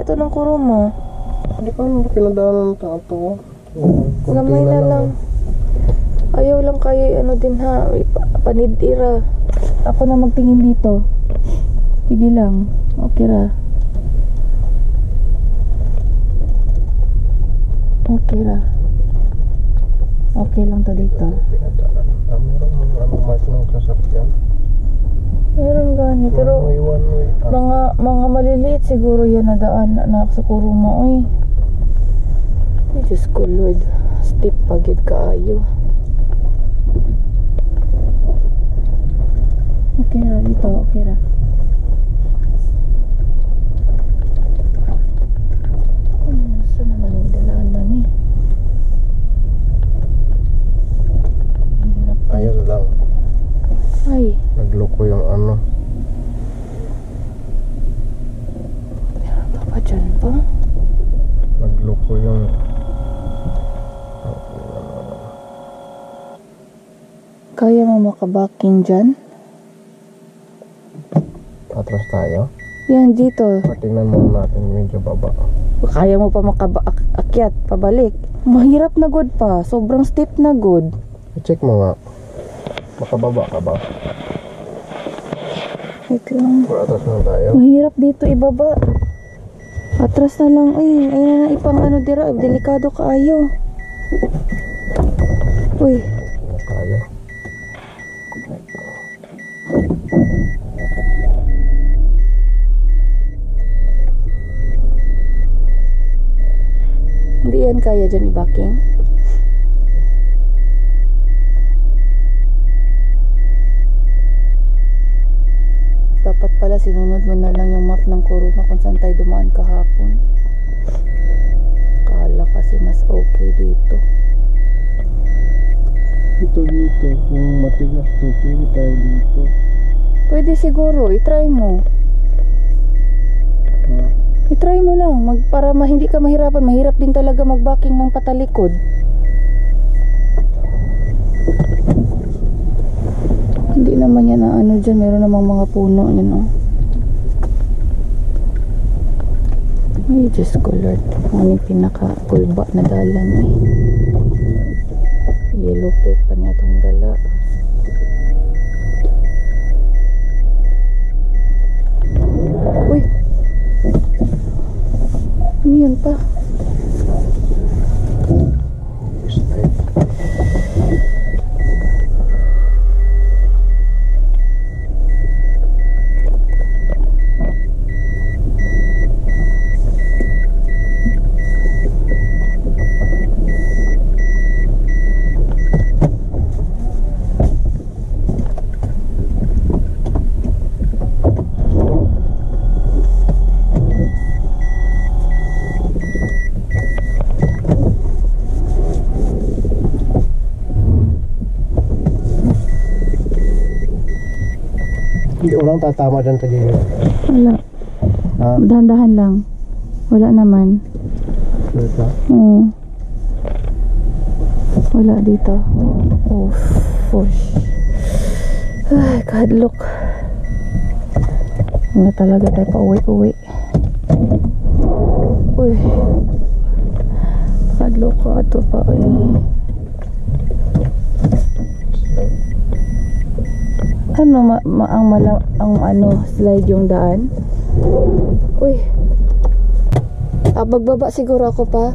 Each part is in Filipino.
to ng kuruma. Hindi pa naman pinadaanan ng tao. Gamay na lang. Ayaw lang kayo ano din ha. Panidira. Ako na magtingin dito. Sige lang. Okay ra. Okay ra. Okay lang to dito. Pinadaanan. Anong mark ng sasakyan? Meron gani pero mga maliliit siguro yan na daan na sa kuruma. Uy. Ay, Diyos ko Lord. Steep pagid kaayo. Okay ra dito. Okay ra. Saan naman yung dalanan eh? Ayun lang. Ay. Nagloko yung ano. Meron pa ba dyan pa? Nagloko yung Kaya mo makabaking dyan? atras tayo. Yan dito. Tingnan muna natin medyo baba. Kaya mo pa makaakyat pabalik. Mahirap na good pa. Sobrang steep na good. I-check mo nga. Makababa ka ba? Wait lang. Or atras na tayo. Mahirap dito ibaba. Atras na lang. Ay, ayun na ipang ano dira. Delikado kaayo. Uy. Na tayo. Hindi yan kaya dyan i-backing. Dapat pala sinunod mo na lang yung map ng kuruma kung saan tayo dumaan kahapon. Kala kasi mas okay dito. Dito. Yung matigas to. Pwede tayo dito. Pwede siguro. I-try mo. I-try mo lang. Para hindi ka mahirapan. Mahirap din talaga mag-backing ng patalikod. Hindi naman yan na ano dyan. Meron namang mga puno. Yun o. Ay, Diyos ko Lord. Ano yung pinaka-pulba na dalan eh. Yellow plate pa niya itong dala. Uy! Ano yun pa? Hindi orang tatama dyan sa gilid. Wala. Ha? Dahan-dahan lang. Wala naman. Sure ka? Oo. Wala dito. Oh, push. Ay, kadlok. Wala talaga tayo pa uwi-uwi. Uy. Kadlok ka ito pa. Ano ang slide yung daan? Uy. Magbaba siguro ako pa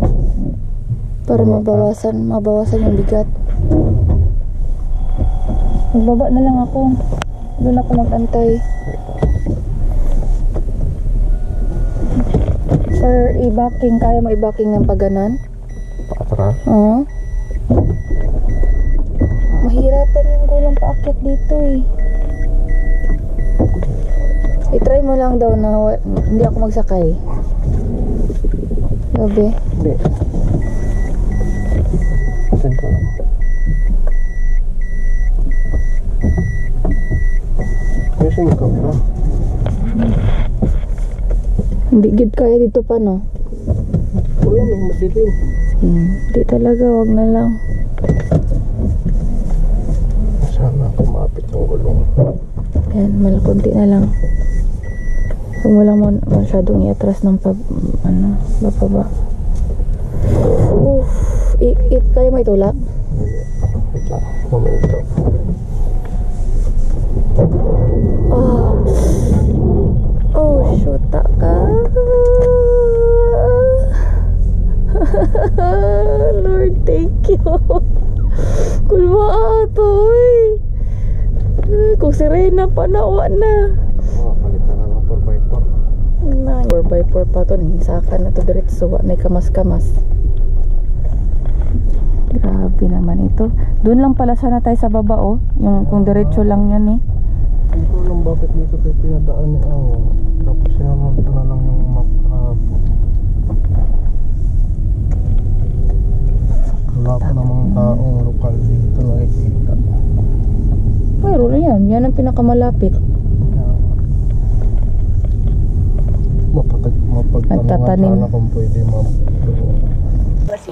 para mabawasan yung bigat. Magbaba na lang ako. Doon ako mag-antay. Or i-backing, kaya mo i-backing ng paganan? Paatras? Oo. Mahirapan yung gulang paakyat dito eh. I-try mo lang daw na hindi ako magsakay. Gabi? Hindi. Saan ka lang? Ayusin mo camera. Hindi gid kaya dito pa no? Wala, may madilim. Hindi talaga, wag na lang. Sana kumapit ang gulong. Yan, malakunti na lang. Kung wala mo masyadong iatras ng bababa. Kaya mo itulak? Momento. Shoot ka. Lord, thank you. Kulma ato kung sirena pa nawa na. Palitan na lang 4x4. 4x4 pa to. Nangsakan na to diretso. May kamas-kamas. Grabe naman ito. Doon lang pala sana tayo sa baba yung kung diretso lang yan Hindi ko alam bakit dito tayo pinadaan ni Ang. Tapos sinunod ko na lang yung map. Wala pa namang taong lokal dito nakikita. Mayroon na yan. Yan ang pinakamalapit. Mapagtanungan sana kung pwede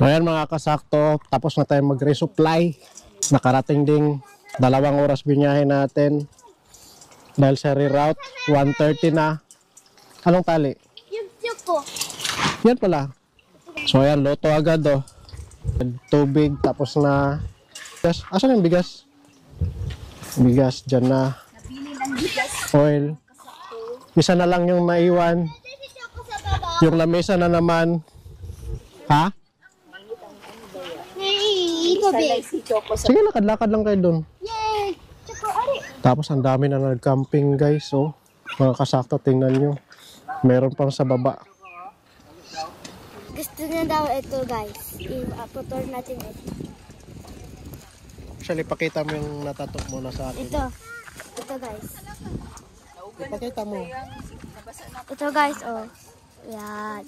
Ayan mga kasakto, tapos na tayo mag-resupply. Nakarating ding 2 oras binyahe natin. Dahil sa reroute, 1:30 na. Anong tali? Yung po. Yan pala. So ayan, loto agad tubig, tapos na bigas. Asan yung bigas? Bigas, dyan na. Oil. Isa na lang yung maiwan. Yung lamesa na naman. Ha? Sige, lakad-lakad lang kayo dun. Yay! Tapos ang dami na nag-camping guys. Mga kasakto, tingnan nyo. Meron pang sa baba. Gusto na daw ito guys. I-apotor natin ito. Actually, pakita mo yung natatok mo na sa akin. Ito guys. Ipakita mo. Ito guys, Yan.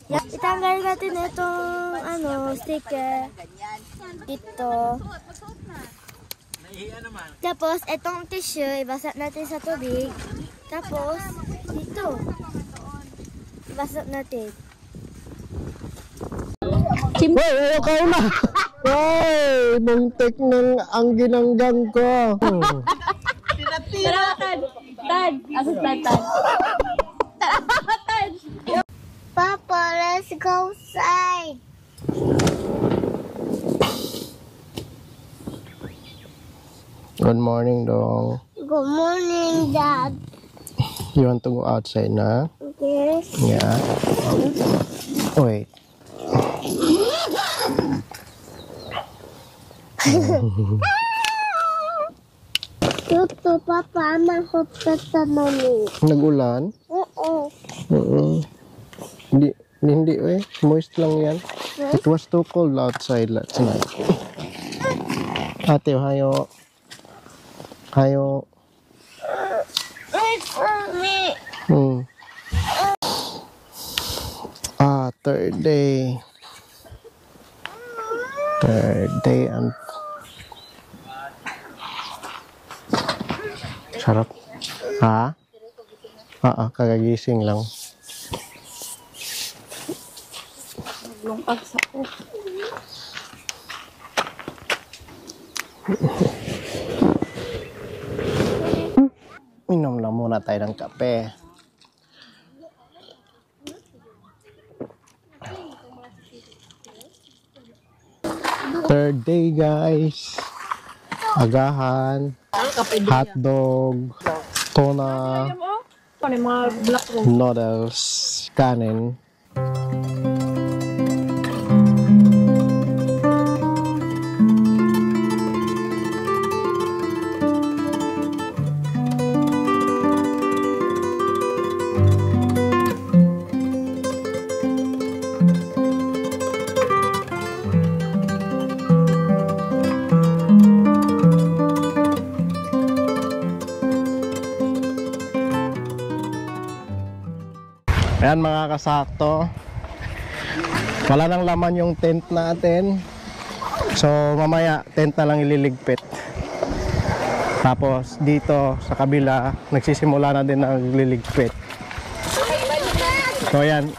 Itanggal natin itong sticker. Dito. Tapos, itong tissue, ibasa natin sa tubig. Tapos, dito. Ibasa natin. Hoy, ayaw ka una! Hoy, muntik ng ang ginanggang ko. Tad! Asas Tad! Papa, let's go outside. Good morning, dong. Good morning, Dad. You want to go outside na? Yes. Yeah. Wait. Tutu, Papa, I'm hope sa mommy. Nagulan? Oo. Hindi, moist lang yan. It was too cold outside last night. Ate, hayo. Wait for me. Third day. And sarap. Ha? Kagagising lang. Naglungkag sa ko. Inom lang muna tayo ng kape. Third day guys. Agahan. Hotdog. Tuna. Noodles. Kanin. Ayan mga kasakto, wala nang laman yung tent natin. So mamaya tent na lang ililigpit. Tapos dito sa kabila nagsisimula na din ang liligpit. So ayan,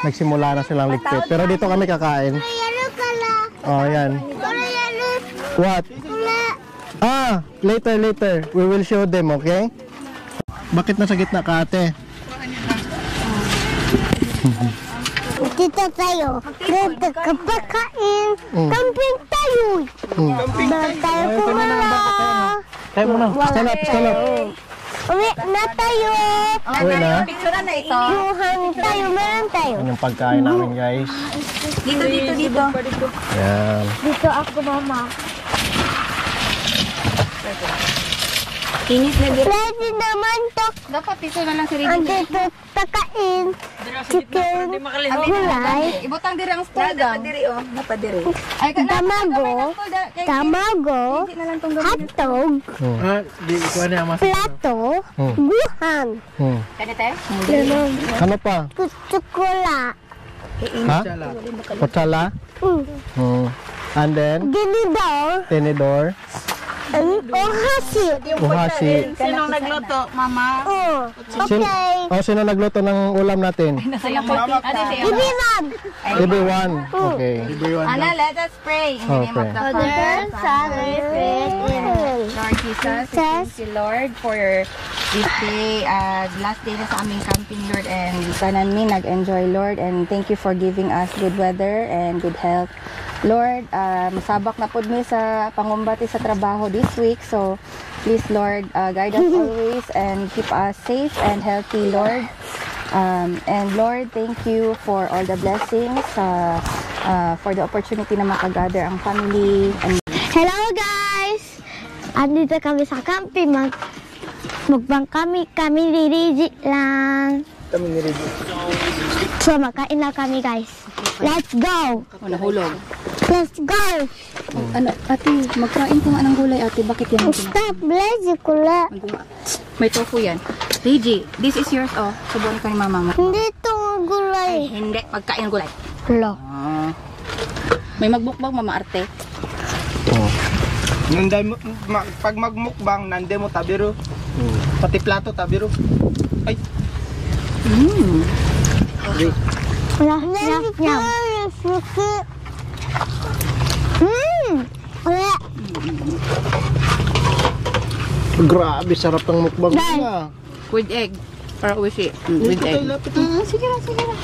nagsimula na silang ligpit. Pero dito kami kakain. Oh ayan. What? Later we will show them, okay? Bakit nasa gitna ka, ate? Dito tayo. Dito kapakain. Camping tayo. Doon tayo kumala. Tayo muna. Stand up, stand up. Uwi na tayo. Uwi na. Yuhan tayo. Meron tayo. Yan yung pagkain namin, guys. Dito. Yan. Dito ako, mama. Kinis na dito. Pwede naman to. Dapat dito na lang si Ang dito takain. Chicken. Gulay. Ibutang diri ang spoon. Dapat diri oh. Dapat diri. Ay Tamago. Tamago. Hotdog. Di ko na mas. Plato. Guhan. Kanite? Ano pa? Kutsukula. Ha? Kutsala? And then, Ginidor. tinidor, Ohasi. uhashi. Sinong nagluto, mama? Oh. Okay. Sino nagluto ng ulam natin? Ibiman. Everyone. Okay. Ana, let us pray. In the name of the Father, Son, and Spirit. Amen. Lord Jesus, thank you, Lord, for this day, last day na sa aming camping, Lord, and tanan mi nag-enjoy, Lord, and thank you for giving us good weather and good health. Lord, masabak na pod mi sa pangumbati sa trabaho this week, so please, Lord, guide us always and keep us safe and healthy, Lord. And Lord, thank you for all the blessings, for the opportunity na makagather ang family. And Hello guys! Andito kami sa camping. Mukbang kami ni lang. So makain na kami guys. Let's go! nahulog. Let's go! Ano, ate, magkain ko nga ng gulay, ate. Bakit yan? Stop, lazy kula. May tofu yan. Reggie, this is yours, oh. Subuan ka ni mama mo. Hindi ito gulay. Hindi, pagkain ng gulay. Lo. May magbukbang, mama arte. Nanday mo, pag magmukbang, nanday mo tabiro. Pati plato tabiro. Ay. Wala, nyam. Wala. Grabe, sarap ng mukbang Guys. na. With egg. Para with it. With egg. Sige lang, sige lang.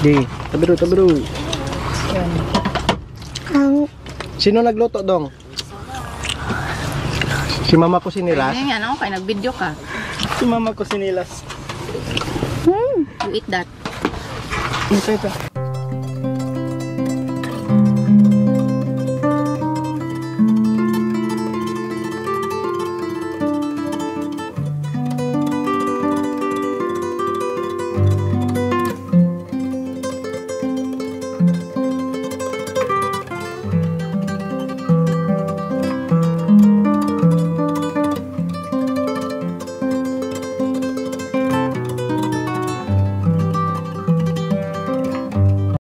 Di, tabiro. Sino nagluto, Dong? Si mama ko sinilas. Ayun yan, ako kaya nag-video ka. Si mama ko sinilas. You eat that. Ito.